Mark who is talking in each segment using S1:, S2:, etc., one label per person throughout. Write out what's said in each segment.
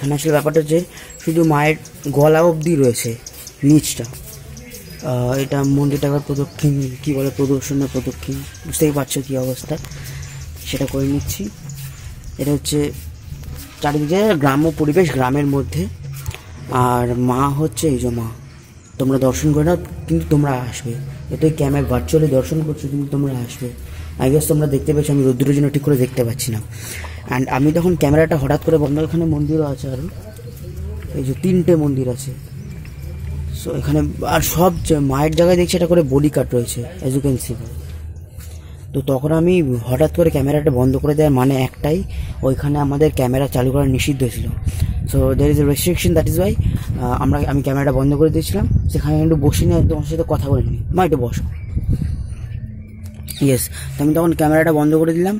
S1: এখানে আসলে ব্যাপারটা যে শুধু মায়ের গলা অবধি রয়েছে, নিচটা। এটা মন্দিরটা একবার প্রদক্ষিণ, কী বলে, প্রদর্শনের প্রদক্ষিণ, বুঝতেই পারছো কী অবস্থা, সেটা করে নিচ্ছি। এটা হচ্ছে চারিদিকে গ্রাম্য পরিবেশ, গ্রামের মধ্যে। আর মা হচ্ছে এই যে মা, তোমরা দর্শন করে নাও, কিন্তু তোমরা আসবে। এটাই ক্যামেরা ভার্চুয়ালি দর্শন করছো, কিন্তু তোমরা আসবে। আই গেস তোমরা দেখতে পেয়েছো, আমি রোদ্দুরের জন্য ঠিক করে দেখতে পাচ্ছি না। অ্যান্ড আমি তখন ক্যামেরাটা হঠাৎ করে বন্ধ, এখানে মন্দিরও আছে আরও, এই যে 3টে মন্দির আছে। সো এখানে আর সব মায়ের জায়গায় দেখছি এটা করে বডি কাট রয়েছে, অ্যাজ ইউ ক্যান সি। তো তখন আমি হঠাৎ করে ক্যামেরাটা বন্ধ করে দেওয়ার মানে একটাই, ওইখানে আমাদের ক্যামেরা চালু করা নিষিদ্ধ ছিল। So there is a restriction, that is Y আমি ক্যামেরাটা বন্ধ করে দিয়েছিলাম। সেখানে একটু বসে নিয়ে তোমার সাথে কথা বলে নিই, মা একটু বসো। ইয়েস, তো আমি তখন ক্যামেরাটা বন্ধ করে দিলাম।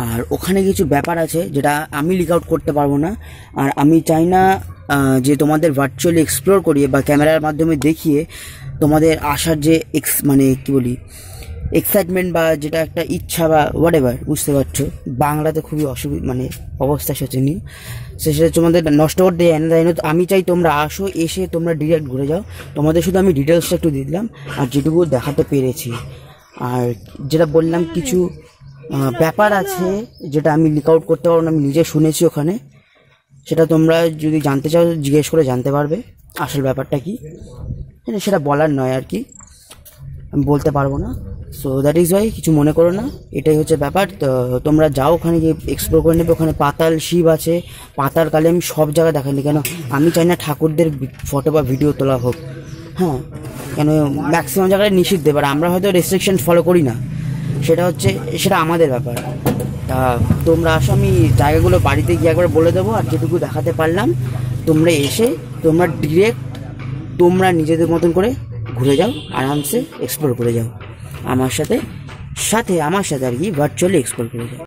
S1: আর ওখানে কিছু ব্যাপার আছে যেটা আমি লিক আউট করতে পারবো না। আর আমি চাই না যে তোমাদের ভার্চুয়ালি এক্সপ্লোর করিয়ে বা ক্যামেরার মাধ্যমে দেখিয়ে তোমাদের আসার যে মানে কী বলি, এক্সাইটমেন্ট বা যেটা একটা ইচ্ছা বা হোয়াট এভার, বুঝতে পারছো, বাংলাতে খুবই মানে অবস্থা শোচনীয়। সেটা তোমাদের নষ্ট করতে যায় না, তাই না? আমি চাই তোমরা আসো, এসে তোমরা ডিরেক্ট ঘুরে যাও। তোমাদের শুধু আমি ডিটেলসটা একটু দিয়ে দিলাম, আর যেটুকু দেখাতে পেরেছি। আর যেটা বললাম, কিছু ব্যাপার আছে যেটা আমি লিক আউট করতে পারবো না, আমি নিজে শুনেছি ওখানে। সেটা তোমরা যদি জানতে চাও জিজ্ঞেস করে জানতে পারবে আসল ব্যাপারটা কি। সেটা বলার নয় আর কি, আমি বলতে পারবো না। সো দ্যাট ইজ ওয়াই, কিছু মনে করো না, এটাই হচ্ছে ব্যাপার। তো তোমরা যাও, ওখানে গিয়ে এক্সপ্লোর করে নেবে। ওখানে পাতাল শিব আছে, পাতাল কালী, আমি সব জায়গায় দেখাইনি। কেন আমি চাই না ঠাকুরদের ফটো বা ভিডিও তোলা হোক, হ্যাঁ, কেন ম্যাক্সিমাম জায়গায় নিষিদ্ধ। এবার আমরা হয়তো রেস্ট্রিকশন ফলো করি না, সেটা আমাদের ব্যাপার। তা তোমরা আসো, আমি জায়গাগুলো বাড়িতে গিয়ে একবার বলে দেবো। আর যেটুকু দেখাতে পারলাম, তোমরা এসে তোমরা ডিরেক্ট তোমরা নিজেদের মতন করে ঘুরে যাও, আরামসে এক্সপ্লোর করে যাও আমার সাথে আর কি, ভার্চুয়ালি এক্সপ্লোর করে যাও।